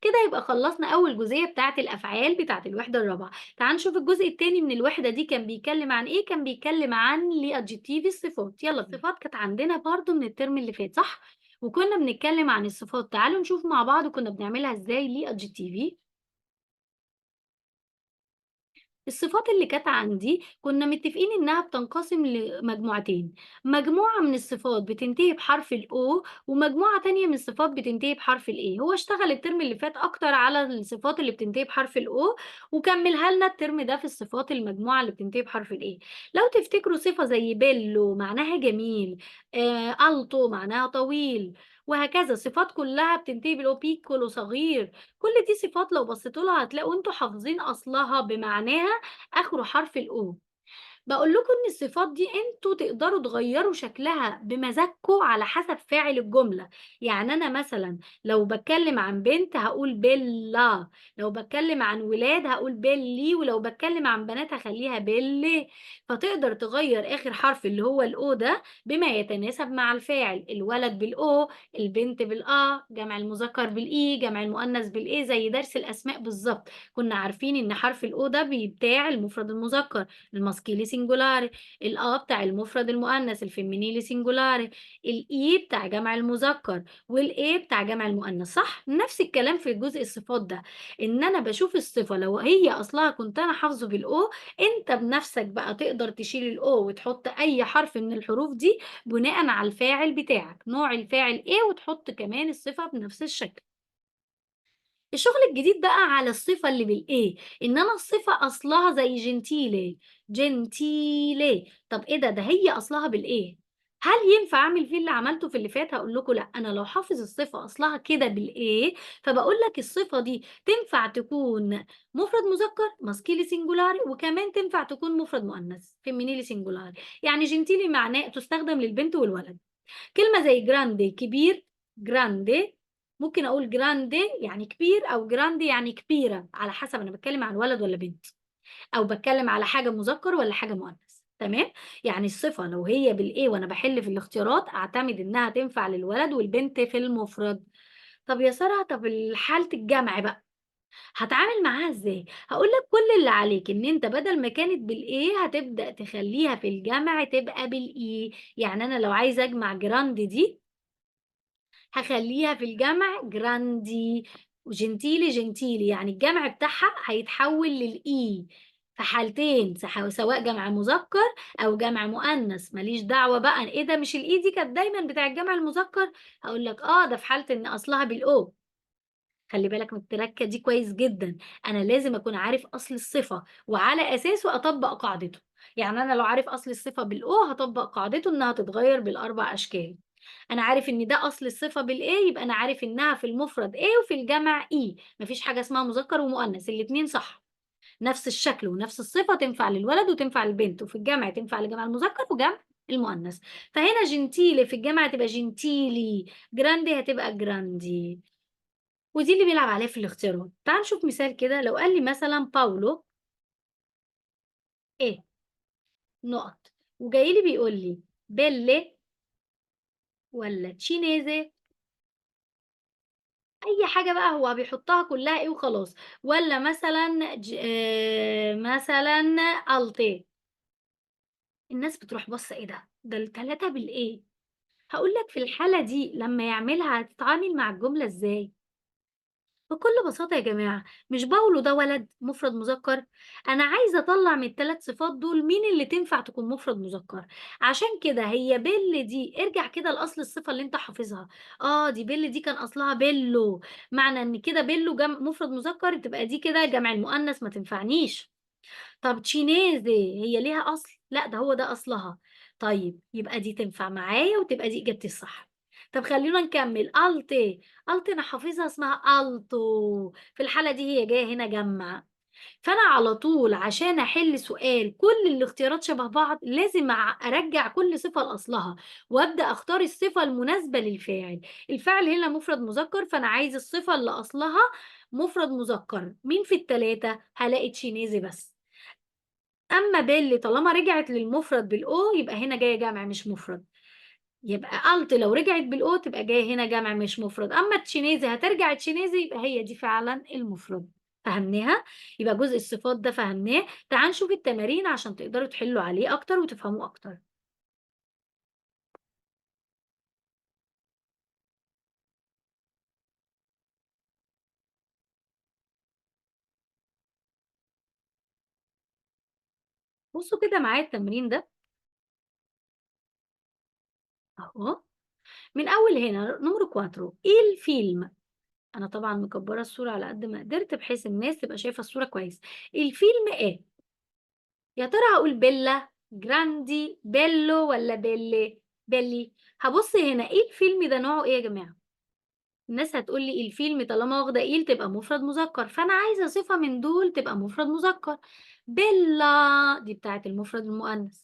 كده يبقى خلصنا أول جزئية بتاعة الأفعال بتاعة الوحدة الرابعة. تعال نشوف الجزء التاني من الوحدة دي كان بيتكلم عن إيه؟ كان بيتكلم عن الadjective الصفات. يلا الصفات كانت عندنا برضه من الترم اللي فات صح؟ وكنا بنتكلم عن الصفات، تعالوا نشوف مع بعض كنا بنعملها إزاي لadjective. الصفات اللي كانت عندي كنا متفقين إنها بتنقسم لمجموعتين، مجموعة من الصفات بتنتهي بحرف الO ومجموعة تانية من الصفات بتنتهي بحرف الA. هو اشتغل الترم اللي فات أكتر على الصفات اللي بتنتهي بحرف الO وكملها لنا الترم ده في الصفات المجموعة اللي بتنتهي بحرف الA. لو تفتكروا صفة زي bello معناها جميل، alto معناها طويل، وهكذا صفات كلها بتنتهي بالO، piccolo صغير. كل دي صفات لو بصيتوا لها هتلاقوا أنتم حافظين أصلها بمعناها آخره حرف الO. باقول لكم إن الصفات دي أنتم تقدروا تغيّروا شكلها بمزاجكم على حسب فاعل الجملة. يعني أنا مثلًا لو باتكلم عن بنت هاقول بيلا، لو باتكلم عن ولاد هاقول بيلي، ولو باتكلم عن بنات هاخلّيها بيلي. فتقدر تغيّر آخر حرف اللي هو الO ده بما يتناسب مع الفاعل، الولد بالO، البنت بالA، جمع المذكر بالE، جمع المؤنث بالA، زي درس الأسماء بالضبط. كنا عارفين إن حرف الO ده بتاع المفرد المذكر، الماسكيلي سينجولاري، الآ بتاع المفرد المؤنث الفيمينيلي سينجولاري، الإي بتاع جمع المذكر، والإيه بتاع جمع المؤنث، صح؟ نفس الكلام في جزء الصفات ده، إن أنا باشوف الصفة لو هي أصلها كنت أنا حافظه بالأو، أنت بنفسك بقى تقدر تشيل الأو وتحط أي حرف من الحروف دي بناءً على الفاعل بتاعك، نوع الفاعل إيه وتحط كمان الصفة بنفس الشكل. الشغل الجديد بقى على الصفة اللي بالإيه، إن أنا الصفة أصلها زي جنتيلي، جنتيلي. طب إيه ده هي أصلها بالإيه، هل ينفع أعمل فيه اللي عملته في اللي فات؟ هاقول لكم لأ، أنا لو حافظ الصفة أصلها كده بالإيه، فباقول لك الصفة دي تنفع تكون مفرد مذكر ماسكيلي سينجولاري، وكمان تنفع تكون مفرد مؤنث فيمينيلي سينجولاري. يعني جنتيلي معناه تستخدم للبنت والولد. كلمة زي جراندي كبير، جراندي ممكن أقول جراندي يعني كبير أو جراندي يعني كبيرة، على حسب أنا باتكلم عن ولد والّا بنت، أو باتكلم على حاجة مذكر والّا حاجة مؤنث، تمام؟ يعني الصفة لو هي بالإيه وأنا باحل في الاختيارات أعتمد إنها تنفع للولد والبنت في المفرد. طب يا سارة حالة الجمع بقى، هاتعامل معاها إزاي؟ هاقول لك كل اللي عليك إن أنت بدل ما كانت بالإيه هتبدأ تخلّيها في الجمع تبقى بالإي. يعني أنا لو عايزة أجمع جراند دي هاخلّيها في الجمع جراندي، وجنتيلي جنتيلي، يعني الجمع بتاعها هيتحوّل للإي في حالتين، سواء جمع مذكر أو جمع مؤنث، ما ليش دعوة بقى إيه ده مش الإي دي كانت دايمًا بتاع الجمع المذكر؟ هاقول لك ده في حالة إن أصلها بالO. خلّي بالك من التركة دي كويس جدًا، أنا لازم أكون عارف أصل الصفة، وعلى أساسه أطبّق قاعدته. يعني أنا لو عارف أصل الصفة بالO هاطبّق قاعدته إنها تتغيّر بال4 أشكال. أنا عارف إن ده أصل الصفة بالA يبقى أنا عارف إنها في المفرد A وفي الجمع E، ما فيش حاجة اسمها مذكر ومؤنث، الاتنين صح، نفس الشكل ونفس الصفة تنفع للولد وتنفع للبنت، وفي الجمع تنفع لجمع المذكر وجمع المؤنث. فهنا gentile في الجمع هتبقى gentili، grande هتبقى grandi، ودي اللي بيلعب عليها في الاختيارات. تعال نشوف مثال كده، لو قال لي مثلًا باولو إيه نقط، وجاي لي بيقول لي belle والّا cinese، أي حاجة بقى هو بيحطها كلّها إيه وخلاص، والّا مثلًا مثلًا ألطيه، الناس بتروح باصة إيه ده، ده ال3 بالإيه، هاقول لك في الحالة دي لمّا يعملها هتتعامل مع الجملة إزاي؟ بكل بساطة يا جماعة، مش باولو ده ولد مفرد مذكر، أنا عايزة أطلّع من ال3 صفات دول مين اللي تنفع تكون مفرد مذكر، عشان كده هي بِل دي ارجع كده لأصل الصفة اللي أنت حافظها، دي بِل دي كان أصلها بِلّو، معنى إن كده بِلّو مفرد مذكر تبقى دي كده جمع المؤنث ما تنفعنيش. طب تشينيزي هي ليها أصل؟ لأ، ده هو ده أصلها. طيب يبقى دي تنفع معايا وتبقى دي إجابتي الصح. طب خلّونا نكمّل ألطي، ألطي أنا حافظها اسمها ألطو، في الحالة دي هي جاية هنا جمع. فأنا على طول عشان أحل سؤال كل الاختيارات شبه بعض، لازم أرجّع كل صفة لأصلها، وأبدأ أختار الصفة المناسبة للفاعل. الفاعل هنا مفرد مذكر، فأنا عايز الصفة اللي أصلها مفرد مذكر، مين في ال3؟ هالاقي تشينيزي بس. أمّا باللي طالما رجعت للمفرد بالO يبقى هنا جاية جمع مش مفرد. يبقى alt لو رجعت بالO تبقى جاية هنا جمع مش مفرد، أمّا التشينيزي هترجع تشينيزي يبقى هي دي فعلًا المفرد، فهمناها؟ يبقى جزء الصفات ده فهمناه، تعالوا نشوف التمارين عشان تقدروا تحلّوا عليه أكتر وتفهموه أكتر. بُصّوا كده معايا التمرين ده أهو، من أول هنا numero 4 il film أنا طبعًا مكبّرة الصورة على قد ما قدرت بحيث الناس تبقى شايفة الصورة كويس. الفيلم إيه؟ يا ترى هاقول بيلا، جراندي، بيلو والّا بيلي؟ بيلي. هابُص هنا إيه الفيلم ده نوعه إيه يا جماعة؟ الناس هتقول لي الفيلم طالما واخدة إيل تبقى مفرد مذكر، فأنا عايزة صفة من دول تبقى مفرد مذكر. بيلا دي بتاعة المفرد المؤنث.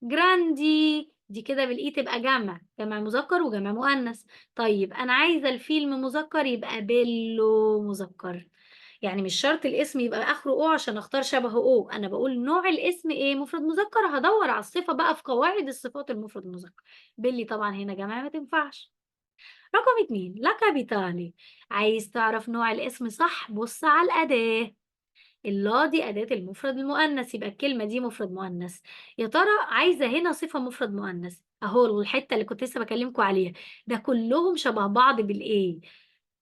جراندي دي كده بالإي تبقى جمع، جمع مذكر وجمع مؤنث. طيب أنا عايزة الفيلم مذكر يبقى بيلو مذكر. يعني مش شرط الاسم يبقى آخره أو عشان أختار شبهه أو، أنا باقول نوع الاسم إيه، مفرد مذكر هادوّر على الصفة بقى في قواعد الصفات المفرد المذكر. بيلي طبعًا هنا جمع ما تنفعش. رقم 2 لا كابيتالي عايز تعرف نوع الاسم صح بُص على الأداة. اللا دي أداة المفرد المؤنث يبقى الكلمة دي مفرد مؤنث. يا ترى عايزة هنا صفة مفرد مؤنث، أهو الحتة اللي كنت لسه باكلمكم عليها، ده كلّهم شبه بعض بالإيه،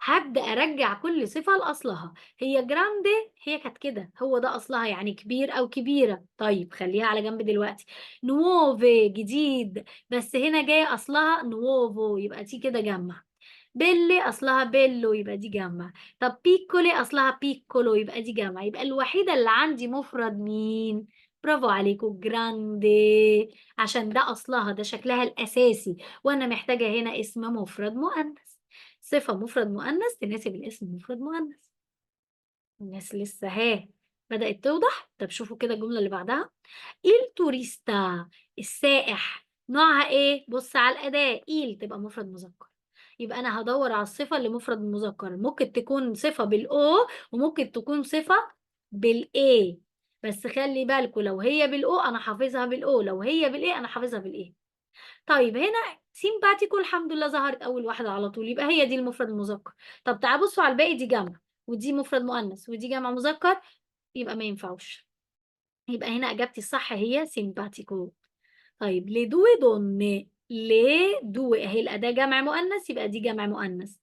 هابدأ أرجّع كل صفة لأصلها. هي grande هي كانت كده، هو ده أصلها يعني كبير أو كبيرة، طيب خلّيها على جنب دلوقتي. nuove جديد، بس هنا جاية أصلها nuovo يبقى دي كده جمع. بيلي أصلها بيلو يبقى دي جمع، طب بيكولي أصلها بيكولو يبقى دي جمع، يبقى الوحيدة اللي عندي مفرد مين؟ برافو عليكم جراندي، عشان ده أصلها ده شكلها الأساسي، وأنا محتاجة هنا اسم مفرد مؤنث، صفة مفرد مؤنث تناسب الاسم مفرد مؤنث. الناس لسه بدأت توضح؟ طب شوفوا كده الجملة اللي بعدها. il turista السائح نوعها إيه؟ بُص على الأداة il تبقى مفرد مذكر، يبقى أنا هادوّر على الصفة اللي مفرد مذكر، ممكن تكون صفة بالO وممكن تكون صفة بالA، بس خلّي بالكم لو هي بالO أنا حافظها بالO، لو هي بالA أنا حافظها بالA. طيب هنا simpatico الحمد لله ظهرت أول واحدة على طول، يبقى هي دي المفرد المذكر. طب تعالوا بصوا على الباقي دي جمع، ودي مفرد مؤنث، ودي جمع مذكر، يبقى ما ينفعوش. يبقى هنا إجابتي الصح هي simpatico. طيب le 2 donne le 2 أهي الأداة جمع مؤنث يبقى دي جمع مؤنث.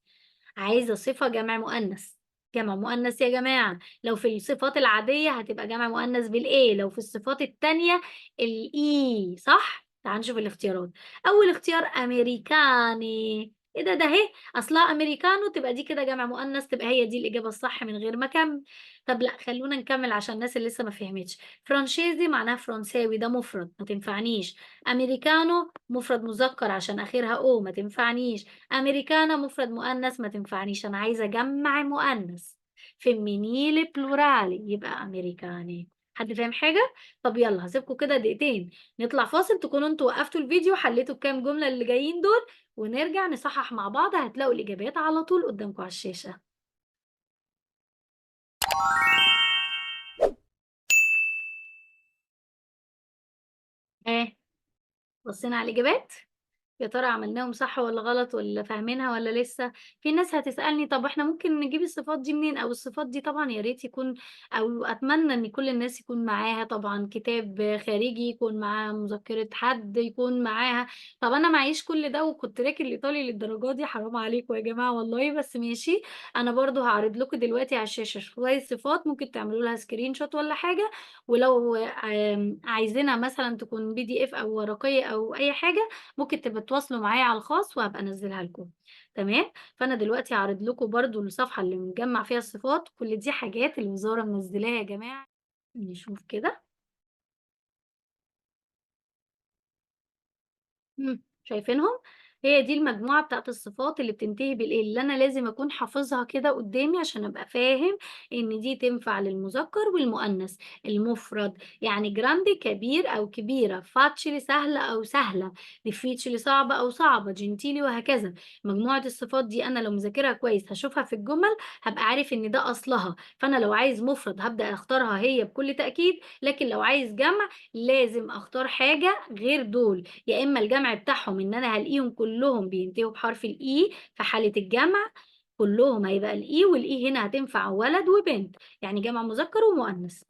عايزة صفة جمع مؤنث، جمع مؤنث يا جماعة، لو في الصفات العادية هتبقى جمع مؤنث بالA، لو في الصفات التانية الE صح؟ تعالوا نشوف الاختيارات. أول اختيار أمريكاني، إيه ده أهي أصلها أمريكانو تبقى دي كده جمع مؤنث تبقى هي دي الإجابة الصح من غير ما أكمل. طب لأ خلونا نكمل عشان الناس اللي لسه ما فهمتش. فرانشيزي معناها فرنساوي ده مفرد ما تنفعنيش. أمريكانو مفرد مذكر عشان آخرها أو ما تنفعنيش. أمريكانا مفرد مؤنث ما تنفعنيش، أنا عايزة أجمّع مؤنث femminile plurale يبقى أمريكاني. حد فاهم حاجة؟ طب يالّا هاسيبكم كده دقيقتين نطلع فاصل تكونوا أنتم وقّفتوا الفيديو حلّيتوا الكام جملة اللي جايين دول، ونرجع نصحّح مع بعض هتلاقوا الإجابات على طول قدّامكم على الشاشة. ها، بصينا على الإجابات؟ يا ترى عملناهم صح والّا غلط والّا فاهمينها والّا لسه؟ في ناس هتسألني طب إحنا ممكن نجيب الصفات دي منين؟ أو الصفات دي طبعًا يا ريت يكون أو أتمنى إن كل الناس يكون معاها طبعًا كتاب خارجي، يكون معاها مذكرة حد، يكون معاها طب أنا معييش كل ده وكنت راكن الإيطالي للدرجة دي، حرام عليكم يا جماعة والله، بس ماشي، أنا برضه هاعرض لكم دلوقتي على الشاشة شوية صفات ممكن تعملوا لها screenshot والّا حاجة، ولو عايزينها مثلًا تكون PDF أو ورقية أو أي حاجة ممكن تبقوا تتواصلوا معايا على الخاص وهابقى أنزّلها لكم، تمام؟ فأنا دلوقتي هاعرض لكم برضه الصفحة اللي مجمّع فيها الصفات، كل دي حاجات الوزارة منزّلاها يا جماعة، نشوف كده، شايفينهم؟ هي دي المجموعة بتاعة الصفات اللي بتنتهي بالإيه، اللي أنا لازم أكون حافظها كده قدّامي عشان أبقى فاهم إن دي تنفع للمذكر والمؤنث. المفرد يعني grande كبير أو كبيرة، facile سهلة أو سهلة، difficile صعبة أو صعبة، gentile وهكذا. مجموعة الصفات دي أنا لو مذاكرها كويس هاشوفها في الجمل، هابقى عارف إن ده أصلها، فأنا لو عايز مفرد هابدأ أختارها هي بكل تأكيد، لكن لو عايز جمع لازم أختار حاجة غير دول. يا إما الجمع بتاعهم إن أنا هالاقيهم كلّهم بينتهوا بحرف الإي، في حالة الجمع كلّهم هيبقى الإي والإي هنا هتنفع ولد وبنت، يعني جمع مذكر ومؤنث.